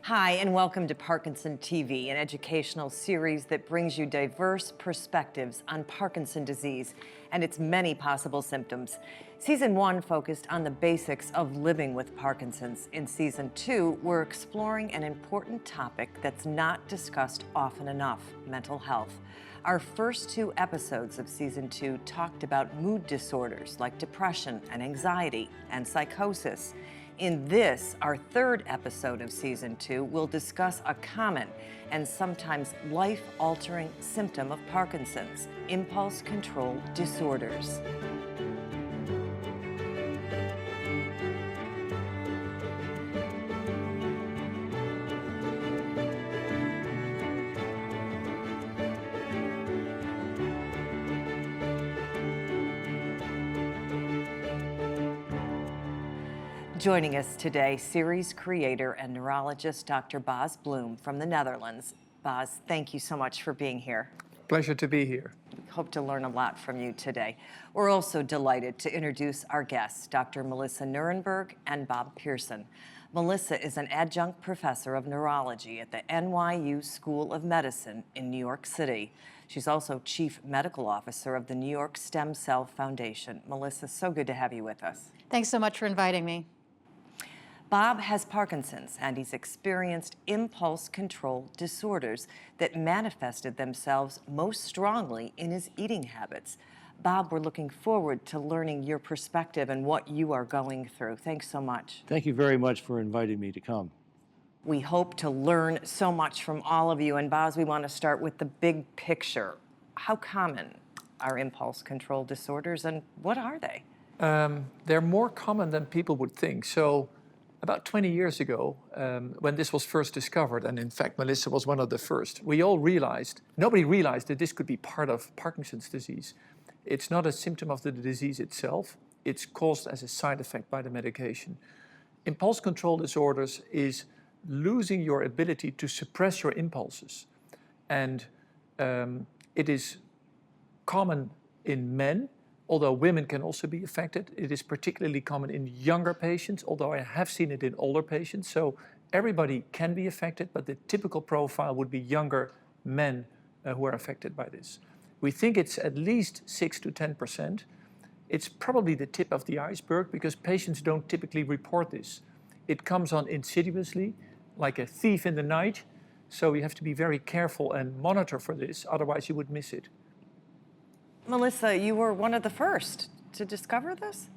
Hi, and welcome to Parkinson TV, an educational series that brings you diverse perspectives on Parkinson disease and its many possible symptoms. Season 1 focused on the basics of living with Parkinson's. In Season 2, we're exploring an important topic that's not discussed often enough: mental health. Our first 2 episodes of Season 2 talked about mood disorders like depression and anxiety and psychosis. In this, our 3rd episode of Season 2, we'll discuss a common and sometimes life-altering symptom of Parkinson's: impulse control disorders. Joining us today, series creator and neurologist Dr. Bas Bloem from the Netherlands. Bas, thank you so much for being here. Pleasure to be here. Hope to learn a lot from you today. We're also delighted to introduce our guests, Dr. Melissa Nurenberg and Bob Pearson. Melissa is an adjunct professor of neurology at the NYU School of Medicine in New York City. She's also chief medical officer of the New York Stem Cell Foundation. Melissa, so good to have you with us. Thanks so much for inviting me. Bob has Parkinson's, and he's experienced impulse control disorders that manifested themselves most strongly in his eating habits. Bob, we're looking forward to learning your perspective and what you are going through. Thanks so much. Thank you very much for inviting me to come. We hope to learn so much from all of you, and Bob, we want to start with the big picture. How common are impulse control disorders, and what are they? They're more common than people would think. So about 20 years ago, when this was first discovered, and in fact Melissa was one of the first, nobody realized that this could be part of Parkinson's disease. It's not a symptom of the disease itself. It's caused as a side effect by the medication. Impulse control disorders is losing your ability to suppress your impulses. And it is common in men, although women can also be affected. It is particularly common in younger patients, although I have seen it in older patients. So everybody can be affected, but the typical profile would be younger men who are affected by this. We think it's at least 6 to 10%. It's probably the tip of the iceberg because patients don't typically report this. It comes on insidiously, like a thief in the night. So we have to be very careful and monitor for this, otherwise you would miss it. Melissa, you were one of the first to discover this?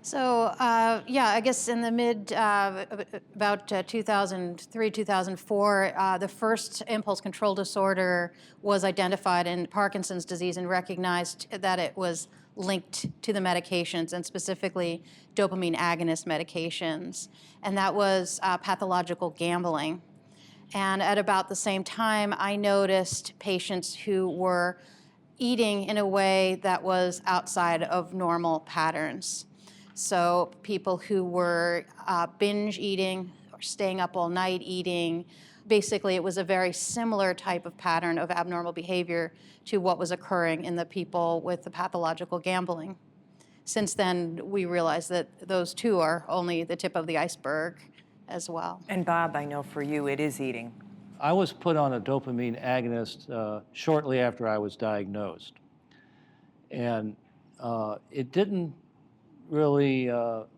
So, I guess in the about 2003, 2004, the first impulse control disorder was identified in Parkinson's disease and recognized that it was linked to the medications, and specifically dopamine agonist medications. And that was pathological gambling. And at about the same time, I noticed patients who were eating in a way that was outside of normal patterns. So people who were binge eating or staying up all night eating, basically it was a very similar type of pattern of abnormal behavior to what was occurring in the people with the pathological gambling. Since then, we realized that those two are only the tip of the iceberg as well. And Bob, I know for you it is eating. I was put on a dopamine agonist shortly after I was diagnosed. And it didn't really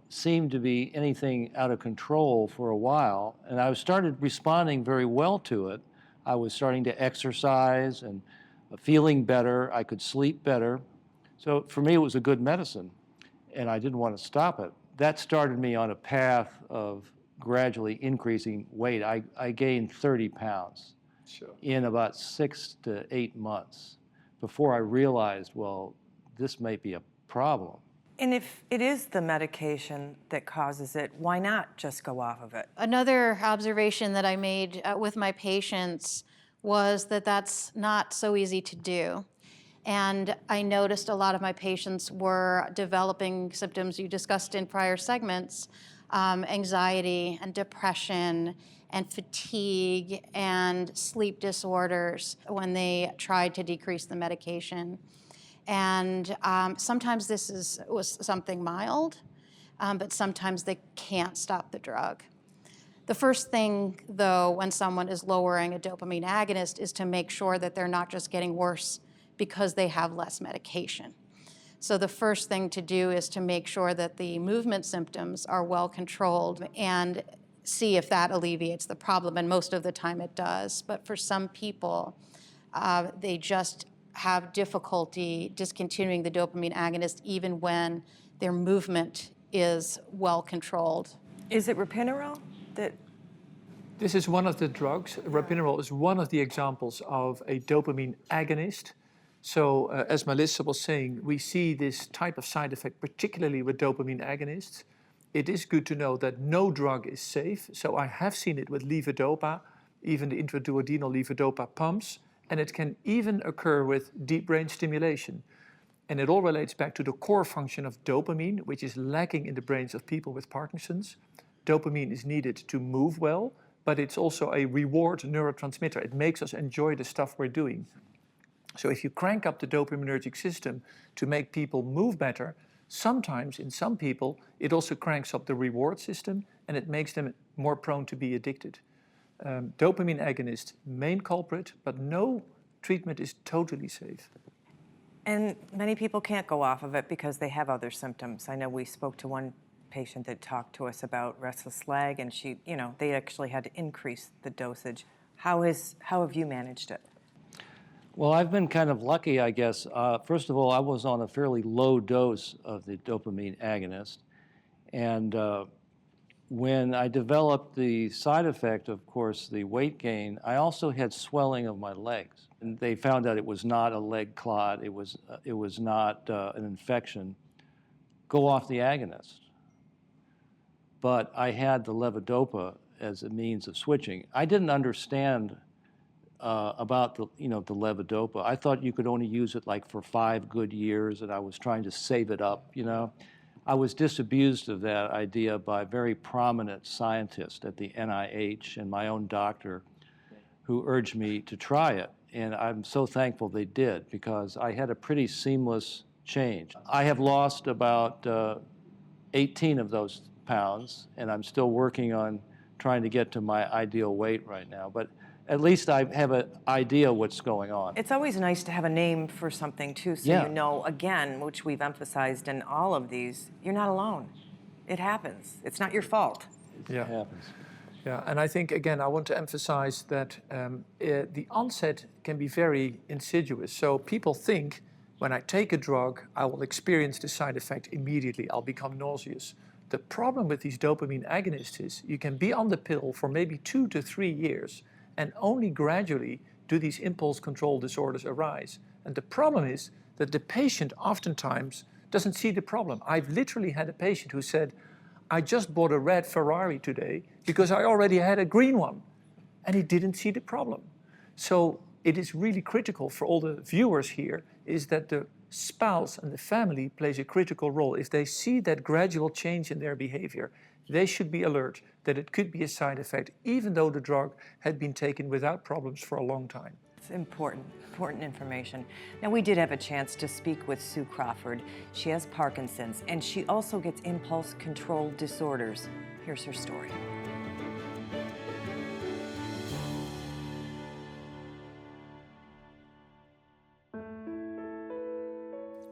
seem to be anything out of control for a while. And I started responding very well to it. I was starting to exercise and feeling better. I could sleep better. So for me, it was a good medicine, and I didn't want to stop it. That started me on a path of gradually increasing weight. I gained 30 pounds in about 6 to 8 months before I realized, well, this may be a problem. And if it is the medication that causes it, why not just go off of it? Another observation that I made with my patients was that that's not so easy to do. And I noticed a lot of my patients were developing symptoms you discussed in prior segments, anxiety and depression and fatigue and sleep disorders when they tried to decrease the medication. And sometimes this was something mild, but sometimes they can't stop the drug. The first thing, though, when someone is lowering a dopamine agonist is to make sure that they're not just getting worse because they have less medication. So the first thing to do is to make sure that the movement symptoms are well controlled and see if that alleviates the problem, and most of the time it does. But for some people, they just have difficulty discontinuing the dopamine agonist even when their movement is well controlled. Is it ropinirole that? This is one of the drugs. Ropinirole is one of the examples of a dopamine agonist. So as Melissa was saying, we see this type of side effect, particularly with dopamine agonists. It is good to know that no drug is safe. So I have seen it with levodopa, even the intraduodenal levodopa pumps, and it can even occur with deep brain stimulation. And it all relates back to the core function of dopamine, which is lacking in the brains of people with Parkinson's. Dopamine is needed to move well, but it's also a reward neurotransmitter. It makes us enjoy the stuff we're doing. So if you crank up the dopaminergic system to make people move better, sometimes in some people it also cranks up the reward system and it makes them more prone to be addicted. Dopamine agonist, main culprit, but no treatment is totally safe. And many people can't go off of it because they have other symptoms. I know we spoke to one patient that talked to us about restless leg, and they actually had to increase the dosage. How have you managed it? Well, I've been kind of lucky, I guess. First of all, I was on a fairly low dose of the dopamine agonist. And when I developed the side effect, of course, the weight gain, I also had swelling of my legs. And they found out it was not a leg clot. It was not an infection. Go off the agonist. But I had the levodopa as a means of switching. I didn't understand about the levodopa. I thought you could only use it like for 5 good years, and I was trying to save it up, I was disabused of that idea by very prominent scientists at the NIH and my own doctor who urged me to try it. And I'm so thankful they did, because I had a pretty seamless change. I have lost about 18 of those pounds, and I'm still working on trying to get to my ideal weight right now. But at least I have an idea what's going on. It's always nice to have a name for something too, so Yeah. you know, again, which we've emphasized in all of these, you're not alone. It happens. It's not your fault. Yeah. It happens. Yeah, and I think, again, I want to emphasize that the onset can be very insidious. So people think, when I take a drug, I will experience the side effect immediately. I'll become nauseous. The problem with these dopamine agonists is you can be on the pill for maybe 2 to 3 years, and only gradually do these impulse control disorders arise. And the problem is that the patient oftentimes doesn't see the problem. I've literally had a patient who said, I just bought a red Ferrari today because I already had a green one. And he didn't see the problem. So it is really critical for all the viewers here is that the spouse and the family plays a critical role. If they see that gradual change in their behavior, they should be alert that it could be a side effect, even though the drug had been taken without problems for a long time. It's important information. Now, we did have a chance to speak with Su Crawford. She has Parkinson's, and she also gets impulse control disorders. Here's her story.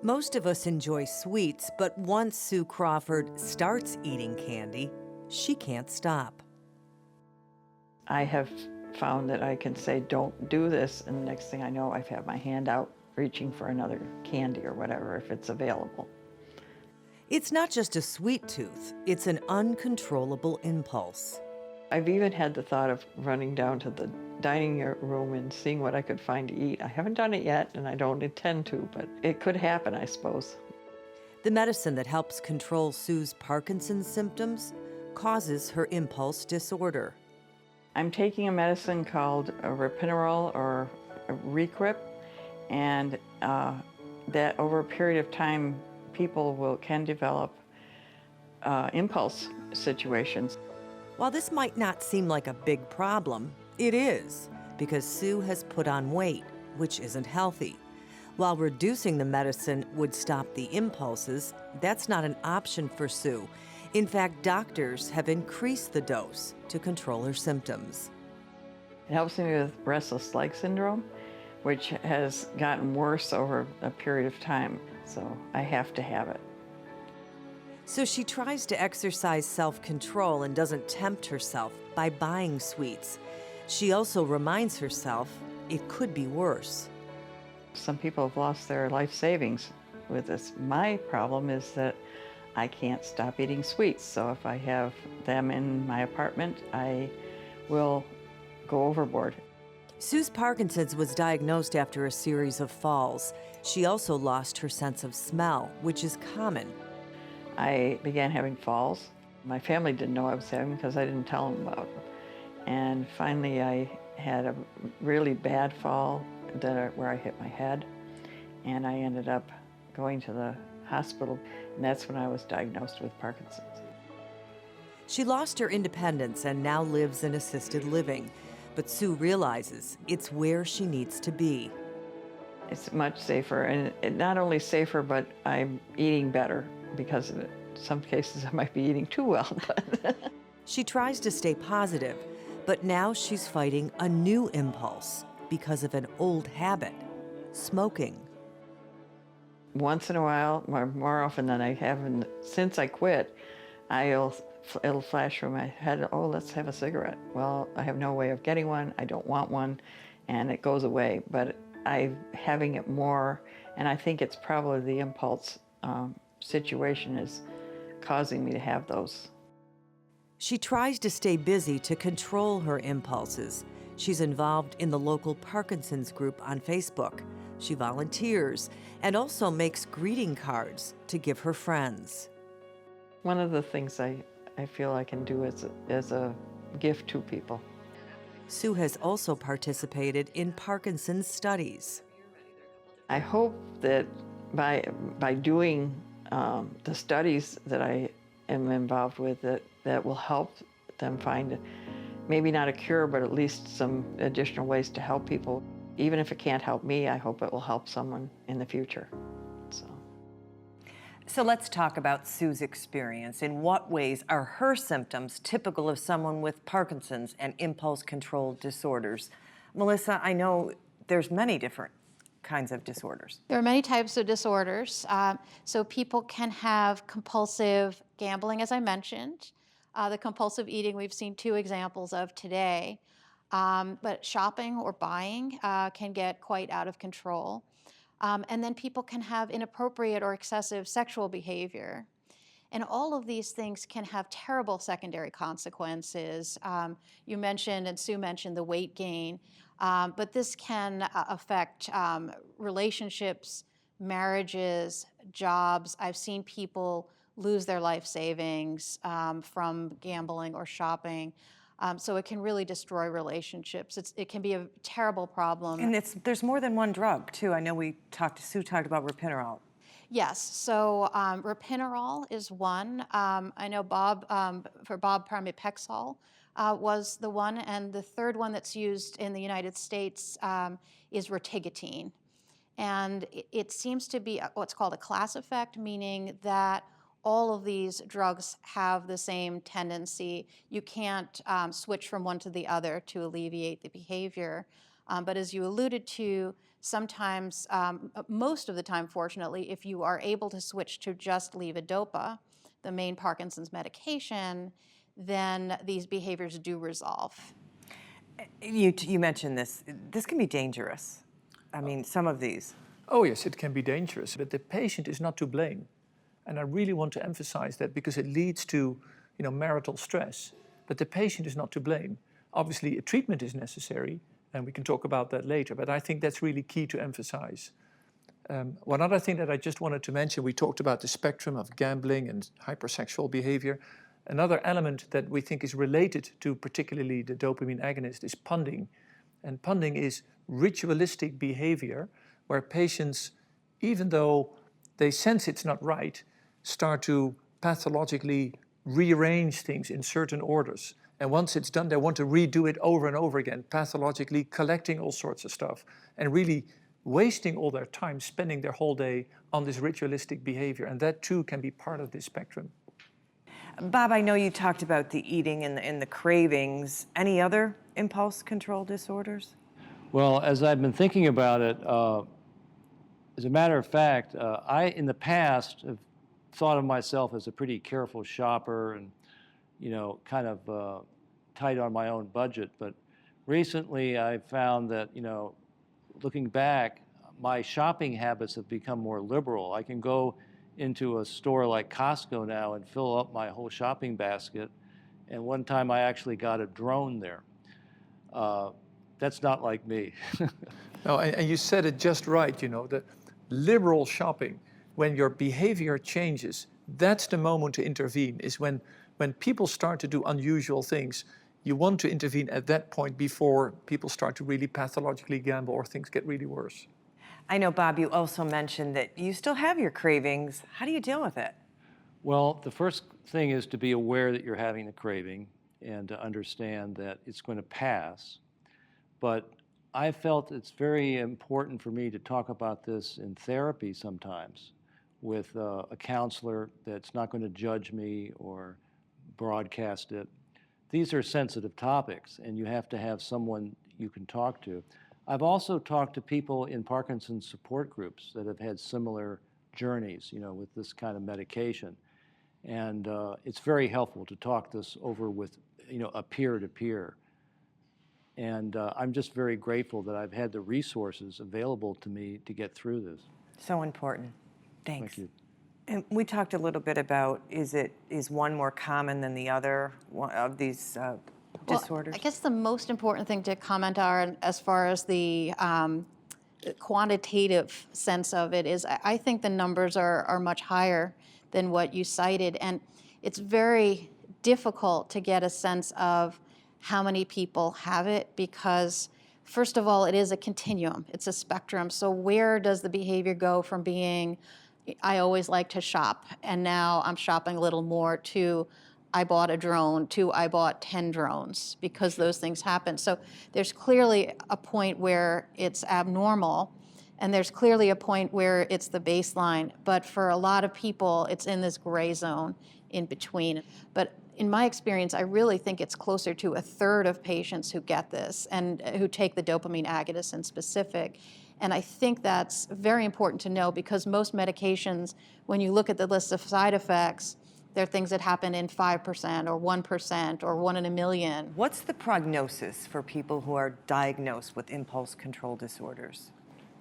Most of us enjoy sweets, but once Su Crawford starts eating candy, she can't stop. I have found that I can say, don't do this, and the next thing I know, I've had my hand out reaching for another candy or whatever, if it's available. It's not just a sweet tooth, it's an uncontrollable impulse. I've even had the thought of running down to the dining room and seeing what I could find to eat. I haven't done it yet, and I don't intend to, but it could happen, I suppose. The medicine that helps control Sue's Parkinson's symptoms causes her impulse disorder. I'm taking a medicine called a ropinirole or a Recrip, and that over a period of time, people can develop impulse situations. While this might not seem like a big problem, it is, because Sue has put on weight, which isn't healthy. While reducing the medicine would stop the impulses, that's not an option for Sue. In fact, doctors have increased the dose to control her symptoms. It helps me with restless leg syndrome, which has gotten worse over a period of time, so I have to have it. So she tries to exercise self-control and doesn't tempt herself by buying sweets. She also reminds herself it could be worse. Some people have lost their life savings with this. My problem is that I can't stop eating sweets, so if I have them in my apartment, I will go overboard. Sue's Parkinson's was diagnosed after a series of falls. She also lost her sense of smell, which is common. I began having falls. My family didn't know I was having them because I didn't tell them about them. And finally I had a really bad fall where I hit my head, and I ended up going to the hospital, and that's when I was diagnosed with Parkinson's. She lost her independence and now lives in assisted living. But Sue realizes it's where she needs to be. It's much safer, and not only safer, but I'm eating better because of it. In some cases I might be eating too well. But She tries to stay positive, but now she's fighting a new impulse because of an old habit, smoking. once in a while, more often than I have since I quit, it'll flash through my head, oh, let's have a cigarette. Well, I have no way of getting one, I don't want one, and it goes away. But I'm having it more, and I think it's probably the impulse situation is causing me to have those. She tries to stay busy to control her impulses. She's involved in the local Parkinson's group on Facebook. She volunteers and also makes greeting cards to give her friends. One of the things I feel I can do as a gift to people. Sue has also participated in Parkinson's studies. I hope that by doing the studies that I am involved with, that will help them find maybe not a cure, but at least some additional ways to help people. Even if it can't help me, I hope it will help someone in the future. So let's talk about Sue's experience. In what ways are her symptoms typical of someone with Parkinson's and impulse control disorders? Melissa, I know there's many different kinds of disorders. There are many types of disorders. So people can have compulsive gambling, as I mentioned. The compulsive eating we've seen 2 examples of today. But shopping or buying can get quite out of control. And then people can have inappropriate or excessive sexual behavior. And all of these things can have terrible secondary consequences. You mentioned, and Sue mentioned, the weight gain. But this can affect relationships, marriages, jobs. I've seen people lose their life savings from gambling or shopping. So it can really destroy relationships. It can be a terrible problem. And there's more than one drug, too. I know Sue talked about ropinirole. Yes, so ropinirole is one. I know Bob Pramipexole was the one, and the third one that's used in the United States is rotigotine. And it seems to be what's called a class effect, meaning that all of these drugs have the same tendency. You can't switch from one to the other to alleviate the behavior. But as you alluded to, sometimes, most of the time, fortunately, if you are able to switch to just Levodopa, the main Parkinson's medication, then these behaviors do resolve. You mentioned this. This can be dangerous. I mean, some of these. Oh yes, it can be dangerous, but the patient is not to blame. And I really want to emphasize that because it leads to, marital stress. But the patient is not to blame. Obviously, a treatment is necessary, and we can talk about that later, but I think that's really key to emphasize. One other thing that I just wanted to mention, we talked about the spectrum of gambling and hypersexual behavior. Another element that we think is related to particularly the dopamine agonist is punding. And punding is ritualistic behavior where patients, even though they sense it's not right, start to pathologically rearrange things in certain orders. And once it's done, they want to redo it over and over again, pathologically collecting all sorts of stuff and really wasting all their time, spending their whole day on this ritualistic behavior. And that too can be part of this spectrum. Bob, I know you talked about the eating and the cravings. Any other impulse control disorders? Well, as I've been thinking about it, as a matter of fact, I, in the past, have thought of myself as a pretty careful shopper and, kind of tight on my own budget. But recently I found that, looking back, my shopping habits have become more liberal. I can go into a store like Costco now and fill up my whole shopping basket. And one time I actually got a drone there. That's not like me. No, and you said it just right, the liberal shopping, when your behavior changes, that's the moment to intervene, is when people start to do unusual things. You want to intervene at that point before people start to really pathologically gamble or things get really worse. I know, Bob, you also mentioned that you still have your cravings. How do you deal with it? Well, the first thing is to be aware that you're having the craving and to understand that it's going to pass. But I felt it's very important for me to talk about this in therapy sometimes with a counselor that's not going to judge me or broadcast it. These are sensitive topics, and you have to have someone you can talk to. I've also talked to people in Parkinson's support groups that have had similar journeys, with this kind of medication. And it's very helpful to talk this over with, a peer-to-peer. And I'm just very grateful that I've had the resources available to me to get through this. So important. Thanks. Thank you. And we talked a little bit about, is one more common than the other of these disorders? I guess the most important thing to comment on as far as the quantitative sense of it is I think the numbers are much higher than what you cited. And it's very difficult to get a sense of how many people have it because, first of all, it is a continuum. It's a spectrum. So where does the behavior go from being, I always like to shop, and now I'm shopping a little more, to I bought a drone, to I bought 10 drones, because those things happen. So there's clearly a point where it's abnormal, and there's clearly a point where it's the baseline. But for a lot of people, it's in this gray zone in between. But in my experience, I really think it's closer to 1/3 of patients who get this and who take the dopamine agonists in specific. And I think that's very important to know because most medications, when you look at the list of side effects, they're things that happen in 5% or 1% or 1 in a million. What's the prognosis for people who are diagnosed with impulse control disorders?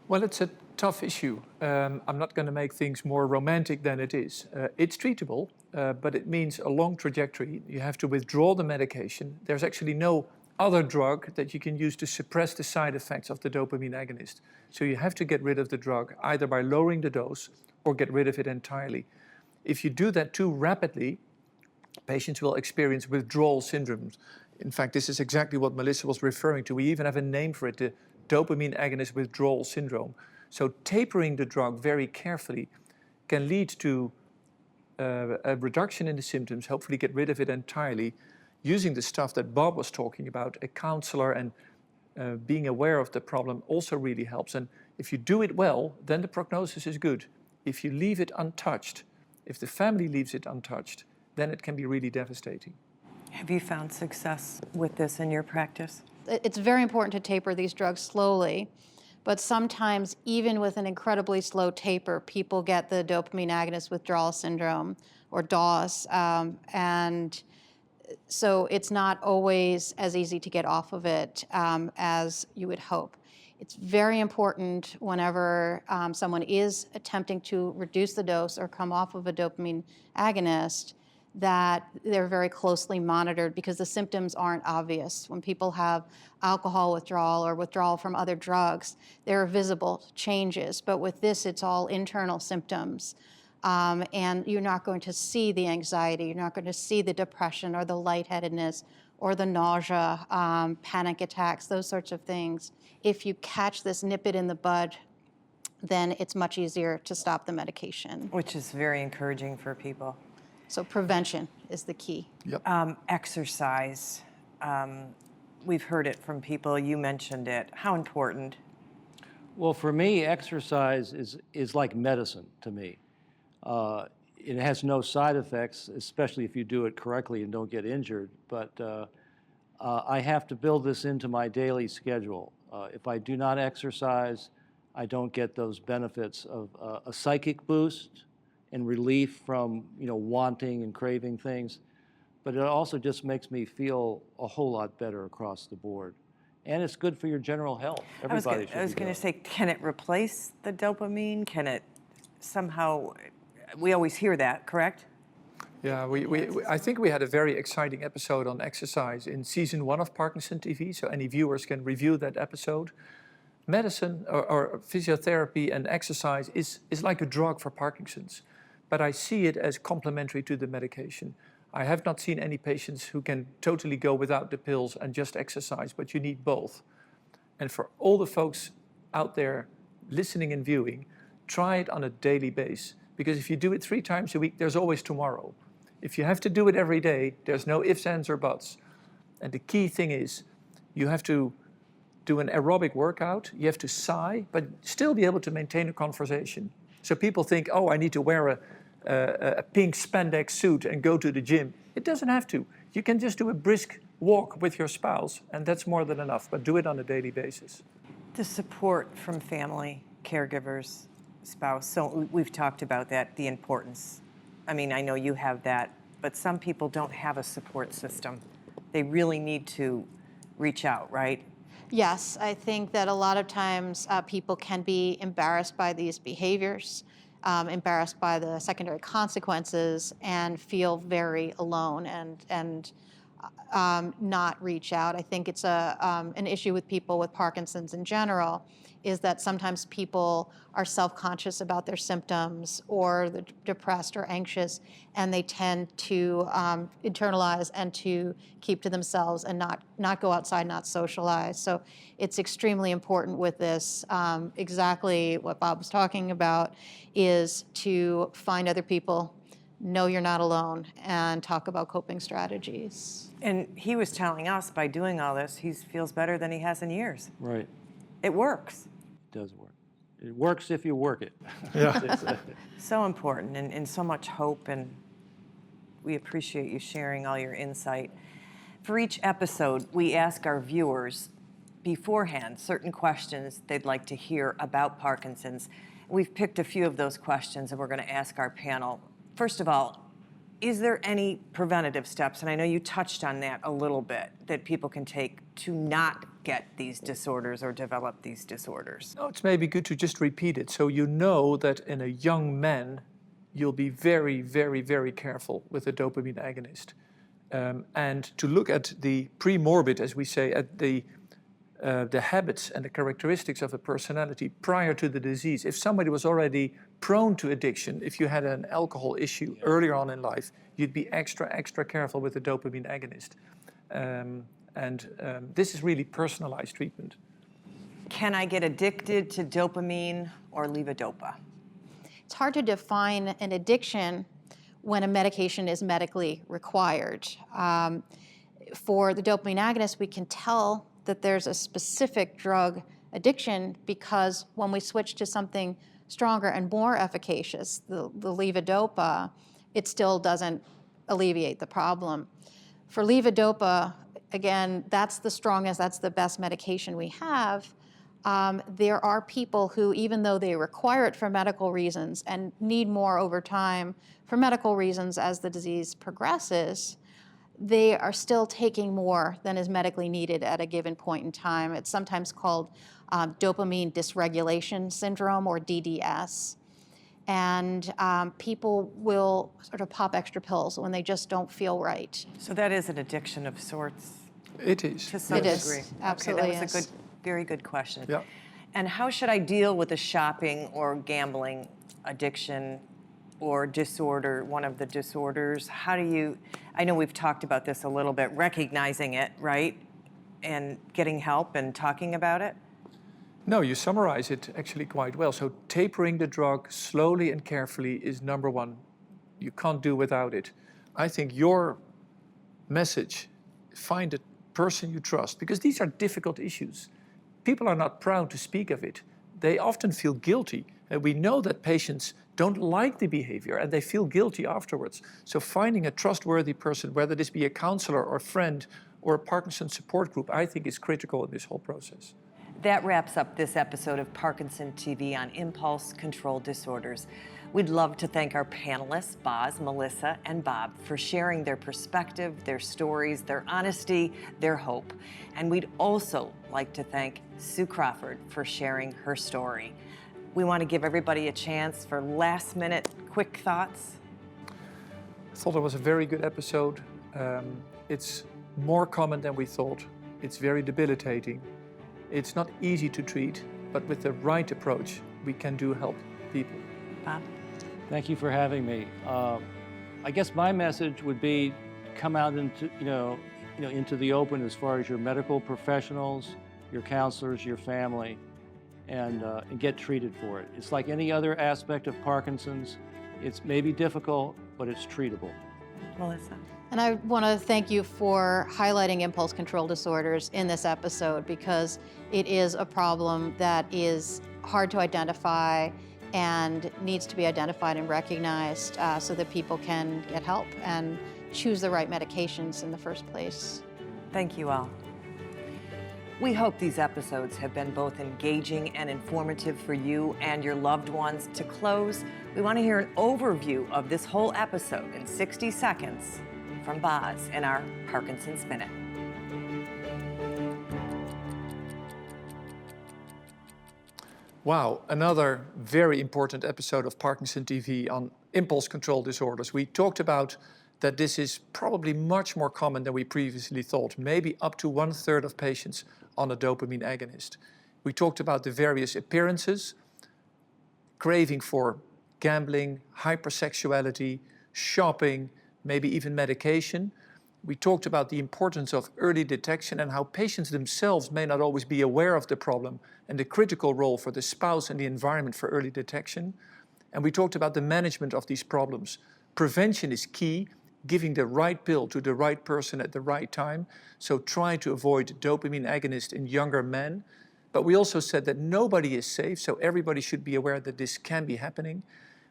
Well, it's a tough issue. I'm not going to make things more romantic than it is. It's treatable, but it means a long trajectory. You have to withdraw the medication. There's actually no other drug that you can use to suppress the side effects of the dopamine agonist. So you have to get rid of the drug either by lowering the dose or get rid of it entirely. If you do that too rapidly, patients will experience withdrawal syndromes. In fact, this is exactly what Melissa was referring to. We even have a name for it, the dopamine agonist withdrawal syndrome. So tapering the drug very carefully can lead to a reduction in the symptoms, hopefully get rid of it entirely, using the stuff that Bob was talking about. A counselor and being aware of the problem also really helps. And if you do it well, then the prognosis is good. If you leave it untouched, if the family leaves it untouched, then it can be really devastating. Have you found success with this in your practice? It's very important to taper these drugs slowly, but sometimes even with an incredibly slow taper, people get the dopamine agonist withdrawal syndrome, or DAWS, and so it's not always as easy to get off of it as you would hope. It's very important whenever someone is attempting to reduce the dose or come off of a dopamine agonist that they're very closely monitored because the symptoms aren't obvious. When people have alcohol withdrawal or withdrawal from other drugs, there are visible changes. But with this, it's all internal symptoms. And you're not going to see the anxiety, you're not going to see the depression or the lightheadedness or the nausea, panic attacks, those sorts of things. If you catch this, nip it in the bud, then it's much easier to stop the medication. Which is very encouraging for people. So prevention is the key. Yep. Exercise. We've heard it from people. You mentioned it. How important? Well, for me, exercise is like medicine to me. it has no side effects, especially if you do it correctly and don't get injured. But I have to build this into my daily schedule. If I do not exercise, I don't get those benefits of a psychic boost and relief from wanting and craving things. But it also just makes me feel a whole lot better across the board. And it's good for your general health. Everybody should I was be going to doing say, can it replace the dopamine? Can it somehow, we always hear that, correct? Yeah, I think we had a very exciting episode on exercise in season 1 of Parkinson TV, so any viewers can review that episode. Medicine or physiotherapy and exercise is like a drug for Parkinson's, but I see it as complementary to the medication. I have not seen any patients who can totally go without the pills and just exercise, but you need both. And for all the folks out there listening and viewing, try it on a daily basis, because if you do it 3 times a week, there's always tomorrow. If you have to do it every day, there's no ifs, ands, or buts. And the key thing is, you have to do an aerobic workout, you have to sigh, but still be able to maintain a conversation. So people think, oh, I need to wear a pink spandex suit and go to the gym. It doesn't have to. You can just do a brisk walk with your spouse, and that's more than enough, but do it on a daily basis. The support from family, caregivers, spouse. So we've talked about that, the importance. I mean, I know you have that, but some people don't have a support system. They really need to reach out, right? Yes, I think that a lot of times people can be embarrassed by these behaviors, embarrassed by the secondary consequences, and feel very alone and not reach out. I think it's an issue with people with Parkinson's in general, is that sometimes people are self-conscious about their symptoms, or they're depressed or anxious, and they tend to internalize and to keep to themselves and not go outside, not socialize. So it's extremely important with this, exactly what Bob was talking about, is to find other people, know you're not alone, and talk about coping strategies. And he was telling us, by doing all this, he feels better than he has in years. Right. It works. It does work. It works if you work it. Yeah. So important, and so much hope, and we appreciate you sharing all your insight. For each episode, we ask our viewers beforehand certain questions they'd like to hear about Parkinson's. We've picked a few of those questions, and we're going to ask our panel. First of all, is there any preventative steps, and I know you touched on that a little bit, that people can take to not get these disorders or develop these disorders? No, it's maybe good to just repeat it, so you know that in a young man, you'll be very, very, very careful with a dopamine agonist. And to look at the pre-morbid, as we say, at the habits and the characteristics of a personality prior to the disease. If somebody was already prone to addiction, if you had an alcohol issue earlier on in life, you'd be extra careful with a dopamine agonist. This is really personalized treatment. Can I get addicted to dopamine or levodopa? It's hard to define an addiction when a medication is medically required. For the dopamine agonist, we can tell that there's a specific drug addiction because when we switch to something stronger and more efficacious, the levodopa, it still doesn't alleviate the problem. For levodopa, again, that's the strongest, that's the best medication we have. There are people who, even though they require it for medical reasons and need more over time for medical reasons as the disease progresses, they are still taking more than is medically needed at a given point in time. It's sometimes called dopamine dysregulation syndrome, or DDS. And people will sort of pop extra pills when they just don't feel right. So that is an addiction of sorts, It is. to some It is, degree. absolutely Okay, that was is. a very good question. Yeah. And how should I deal with a shopping or gambling addiction or disorder, one of the disorders? How do you, I know we've talked about this a little bit, recognizing it, right? And getting help and talking about it? No, you summarize it actually quite well. So tapering the drug slowly and carefully is number one. You can't do without it. I think your message, find a person you trust, because these are difficult issues. People are not proud to speak of it. They often feel guilty. And we know that patients don't like the behavior and they feel guilty afterwards. So finding a trustworthy person, whether this be a counselor or a friend or a Parkinson support group, I think is critical in this whole process. That wraps up this episode of Parkinson TV on impulse control disorders. We'd love to thank our panelists, Bas, Melissa, and Bob, for sharing their perspective, their stories, their honesty, their hope. And we'd also like to thank Su Crawford for sharing her story. We want to give everybody a chance for last-minute quick thoughts. I thought it was a very good episode. It's more common than we thought. It's very debilitating. It's not easy to treat, but with the right approach, we can help people. Bob? Thank you for having me. I guess my message would be come out into, into the open as far as your medical professionals, your counselors, your family, and get treated for it. It's like any other aspect of Parkinson's. It's maybe difficult, but it's treatable. Melissa? And I want to thank you for highlighting impulse control disorders in this episode, because it is a problem that is hard to identify and needs to be identified and recognized so that people can get help and choose the right medications in the first place. Thank you all. We hope these episodes have been both engaging and informative for you and your loved ones. To close, we want to hear an overview of this whole episode in 60 seconds from Bas in our Parkinson's Minute. Wow, another very important episode of Parkinson TV on impulse control disorders. We talked about that this is probably much more common than we previously thought, maybe up to 1/3 of patients on a dopamine agonist. We talked about the various appearances, craving for gambling, hypersexuality, shopping, maybe even medication. We talked about the importance of early detection and how patients themselves may not always be aware of the problem, and the critical role for the spouse and the environment for early detection. And we talked about the management of these problems. Prevention is key, giving the right pill to the right person at the right time. So try to avoid dopamine agonists in younger men. But we also said that nobody is safe, so everybody should be aware that this can be happening.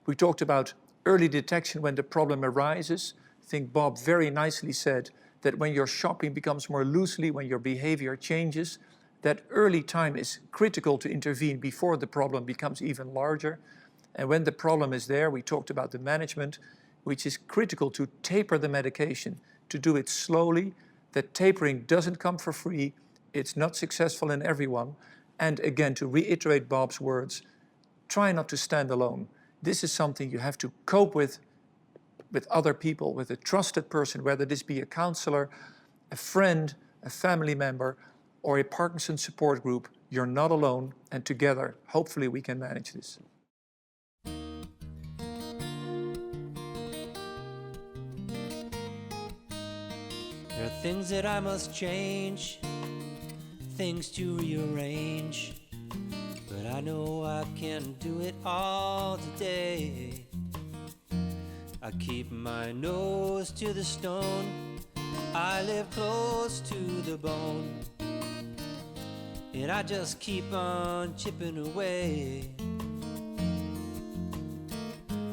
We talked about early detection when the problem arises. I think Bob very nicely said that when your shopping becomes more loosely, when your behavior changes, that early time is critical to intervene before the problem becomes even larger. And when the problem is there, we talked about the management, which is critical to taper the medication, to do it slowly. That tapering doesn't come for free. It's not successful in everyone. And again, to reiterate Bob's words, try not to stand alone. This is something you have to cope with other people, with a trusted person, whether this be a counselor, a friend, a family member, or a Parkinson support group. You're not alone, and together, hopefully we can manage this. There are things that I must change, things to rearrange, but I know I can't do it all today. I keep my nose to the stone, I live close to the bone, and I just keep on chipping away.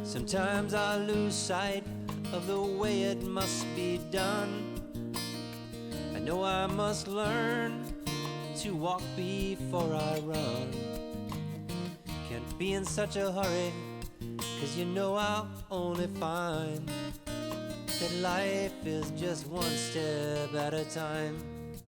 Sometimes I lose sight of the way it must be done. I know I must learn to walk before I run. Can't be in such a hurry, 'cause you know I'll only find that life is just one step at a time.